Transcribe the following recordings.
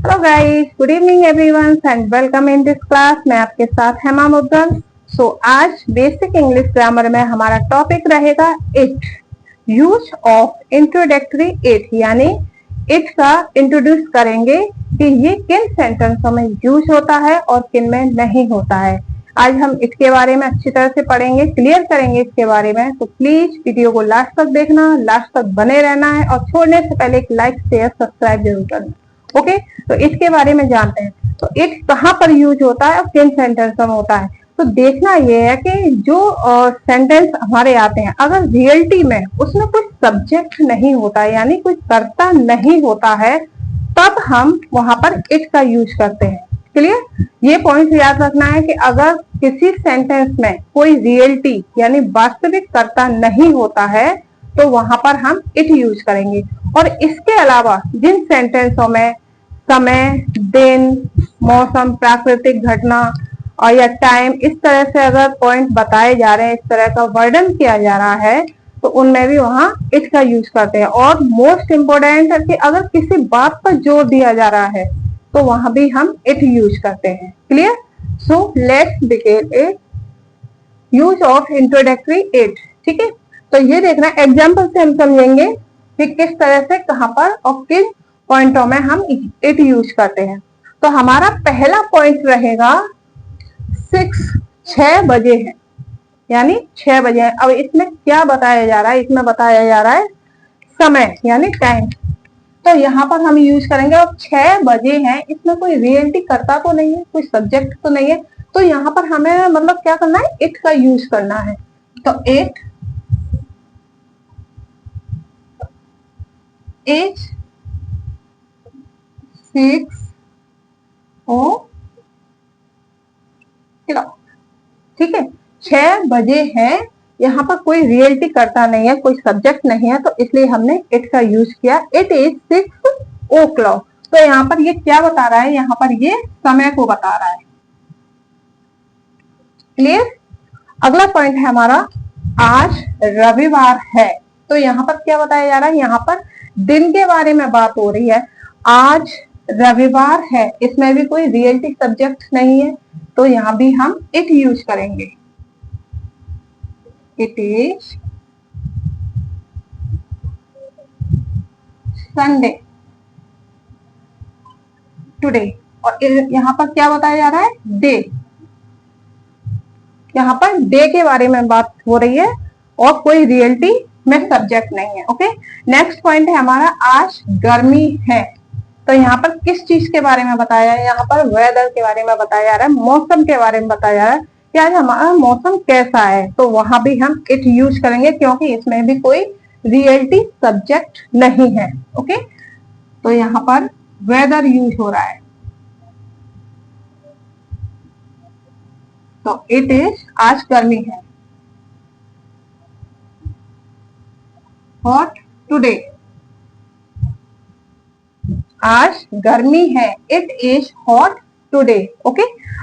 Hello guys, good evening everyone and welcome in this class. मैं आपके साथ हेमा मुद्गल। आज बेसिक इंग्लिश ग्रामर में हमारा टॉपिक रहेगा it, use of introductory it, यानी इट का इंट्रोड्यूस करेंगे कि ये किन सेंटेंसों में यूज होता है और किन में नहीं होता है। आज हम इट के बारे में अच्छी तरह से पढ़ेंगे, क्लियर करेंगे इसके बारे में। तो प्लीज वीडियो को लास्ट तक देखना, लास्ट तक बने रहना है और छोड़ने से पहले एक लाइक शेयर सब्सक्राइब जरूर करना। ओके, तो इसके बारे में जानते हैं। तो इट कहाँ पर यूज होता है और किन सेंटेंसों में होता है। तो देखना यह है कि जो सेंटेंस हमारे आते हैं, अगर रियलिटी में उसमें कुछ सब्जेक्ट नहीं होता है, यानी कुछ कर्ता नहीं होता है, तब हम वहां पर इट का यूज करते हैं। क्लियर? ये पॉइंट याद रखना है कि अगर किसी सेंटेंस में कोई रियलिटी यानी वास्तविक कर्ता नहीं होता है तो वहां पर हम इट यूज करेंगे। और इसके अलावा जिन सेंटेंसों में समय, दिन, मौसम, प्राकृतिक घटना और या टाइम, इस तरह से अगर पॉइंट बताए जा रहे हैं, इस तरह का वर्णन किया जा रहा है, तो उनमें भी वहां इट का यूज करते हैं। और मोस्ट इंपोर्टेंट है कि अगर किसी बात पर जोर दिया जा रहा है तो वहां भी हम इट यूज करते हैं। Clear? So let's begin it, use of introductory it. ठीक है, तो ये देखना एग्जाम्पल से हम समझेंगे कि किस तरह से, कहां पर और किन पॉइंटों में हम इट यूज करते हैं। तो हमारा पहला पॉइंट रहेगा 6 बजे है, यानी 6 बजे है। अब इसमें क्या बताया जा रहा है? इसमें बताया जा रहा है समय यानी टाइम। तो यहाँ पर हम यूज करेंगे। अब 6 बजे हैं, इसमें कोई रियलिटी करता तो नहीं है, कोई सब्जेक्ट तो नहीं है, तो यहाँ पर हमें मतलब क्या करना है? इट का यूज करना है। तो इट इज 6 o'clock। ठीक है, 6 बजे है, यहाँ पर कोई रियलिटी करता नहीं है, कोई सब्जेक्ट नहीं है, तो इसलिए हमने इट का यूज किया। It is 6 o'clock। तो यहाँ पर ये क्या बता रहा है? यहाँ पर ये समय को बता रहा है। क्लियर? अगला पॉइंट है हमारा आज रविवार है। तो यहाँ पर क्या बताया जा रहा है? यहाँ पर दिन के बारे में बात हो रही है। आज रविवार है, इसमें भी कोई रियलिटी सब्जेक्ट नहीं है, तो यहाँ भी हम इट यूज करेंगे। It is Sunday today. और यहाँ पर क्या बताया जा रहा है? डे। यहाँ पर डे के बारे में बात हो रही है और कोई रियलिटी में सब्जेक्ट नहीं है। ओके, नेक्स्ट पॉइंट है हमारा आज गर्मी है। तो यहाँ पर किस चीज के बारे में बताया है? यहाँ पर वेदर के बारे में बताया जा रहा है, मौसम के बारे में बताया जा रहा है कि आज हमारा मौसम कैसा है। तो वहां भी हम इट यूज करेंगे क्योंकि इसमें भी कोई रियलिटी सब्जेक्ट नहीं है। ओके, तो यहाँ पर वेदर यूज हो रहा है। तो इट इज आज गर्मी है। हॉट टुडे, आज गर्मी है। It is hot today. Okay,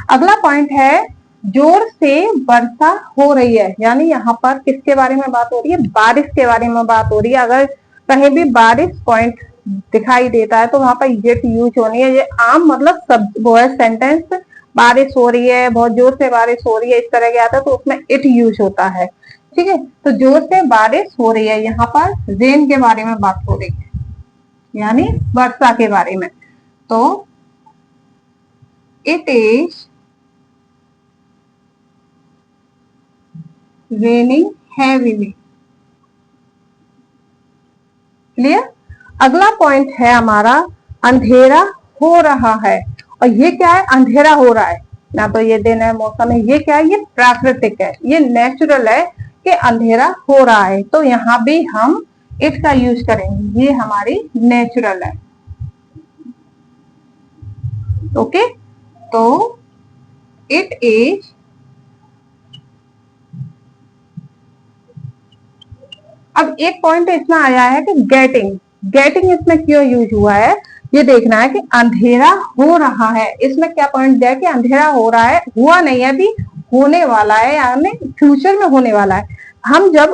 अगला पॉइंट है जोर से वर्षा हो रही है, यानी यहाँ पर किसके बारे में बात हो रही है? बारिश के बारे में बात हो रही है। अगर कहीं भी बारिश पॉइंट दिखाई देता है तो वहां पर इट यूज होनी है। ये आम मतलब सब वो है सेंटेंस, बारिश हो रही है, बहुत जोर से बारिश हो रही है, इस तरह के आता है तो उसमें इट यूज होता है। ठीक है, तो जोर से बारिश हो रही है, यहाँ पर रेन के बारे में बात हो रही है, यानी वर्षा के बारे में। तो it is raining heavily. Clear? अगला पॉइंट है हमारा अंधेरा हो रहा है। और ये क्या है? अंधेरा हो रहा है, ना तो ये दिन है, मौसम है, ये क्या है? ये प्राकृतिक है, ये नेचुरल है कि अंधेरा हो रहा है। तो यहाँ भी हम इट का यूज करेंगे, ये हमारी नेचुरल है। ओके, तो इट इज अब एक पॉइंट इसमें आया है कि गेटिंग। गेटिंग इसमें क्यों यूज हुआ है ये देखना है कि अंधेरा हो रहा है, इसमें क्या पॉइंट दिया कि अंधेरा हो रहा है, हुआ नहीं है, अभी होने वाला है, यानी फ्यूचर में होने वाला है। हम जब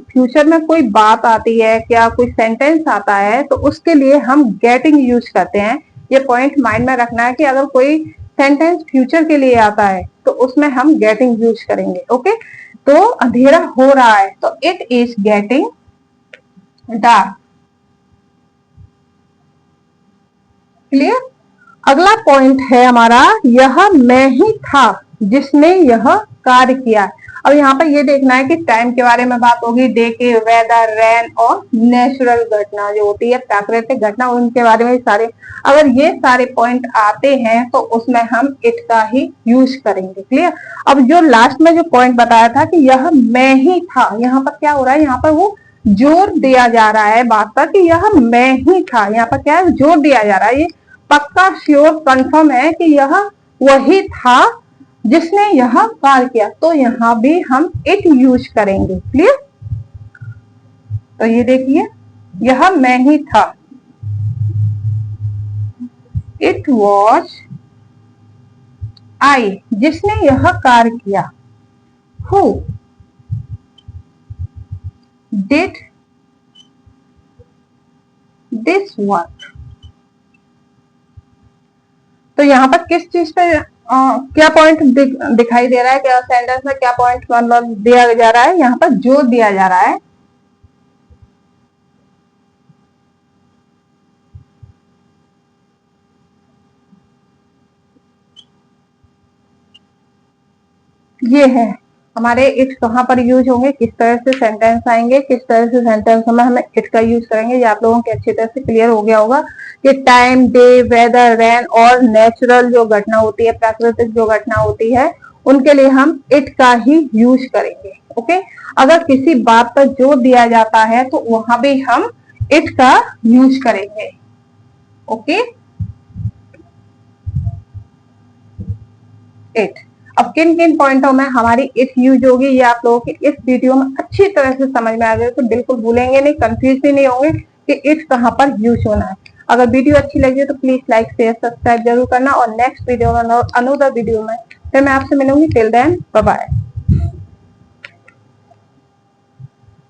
फ्यूचर में कोई बात आती है, क्या कोई सेंटेंस आता है, तो उसके लिए हम गेटिंग यूज करते हैं ये पॉइंट माइंड में रखना है कि अगर कोई सेंटेंस फ्यूचर के लिए आता है तो उसमें हम गेटिंग यूज करेंगे। ओके, तो अंधेरा हो रहा है तो it is getting dark. Clear. अगला पॉइंट है हमारा, यह मैं ही था जिसने यह कार्य किया। अब यहाँ पर ये देखना है कि टाइम के बारे में बात होगी, डे के, वेदर, रेन और नेचुरल घटना जो होती है प्राकृतिक घटना, उनके बारे में सारे। अगर ये सारे पॉइंट आते हैं तो उसमें हम इट का ही यूज करेंगे। क्लियर। अब जो लास्ट में जो पॉइंट बताया था कि यह मैं ही था, यहाँ पर क्या हो रहा है, यहाँ पर वो जोर दिया जा रहा है बात पर कि यह मैं ही था। यहाँ पर क्या है, जोर दिया जा रहा है, ये पक्का श्योर कंफर्म है कि यह वही था जिसने यह कार्य किया, तो यहां भी हम इट यूज करेंगे। क्लियर। तो ये देखिए, यह मैं ही था, इट वॉज आई, जिसने यह कार्य किया, हु डिड दिस वर्क। तो यहाँ पर किस चीज पे क्या पॉइंट दिखाई दे रहा है, क्या सेंटेंस में क्या पॉइंट मतलब दिया जा रहा है, यहाँ पर जोर दिया जा रहा है। ये है हमारे इट कहाँ पर यूज होंगे, किस तरह से सेंटेंस आएंगे, किस तरह से सेंटेंस में हमें इट का यूज करेंगे। ये आप लोगों के अच्छी तरह से क्लियर हो गया होगा कि टाइम, डे, वेदर, रेन और नेचुरल जो घटना होती है, प्राकृतिक जो घटना होती है, उनके लिए हम इट का ही यूज करेंगे। ओके, अगर किसी बात पर जोर दिया जाता है तो वहां भी हम इट का यूज करेंगे। Okay, it. अब किन किन पॉइंटों में हमारी इट यूज होगी, ये आप लोगों के इस वीडियो में अच्छी तरह से समझ में आ गए, तो बिल्कुल भूलेंगे नहीं, कंफ्यूज भी नहीं होंगे कि इट कहाँ पर यूज होना है। अगर वीडियो अच्छी लगी तो प्लीज लाइक, शेयर, सब्सक्राइब जरूर करना, और नेक्स्ट वीडियो में अनदर वीडियो में फिर मैं आपसे मिलूंगी। Till then bye bye.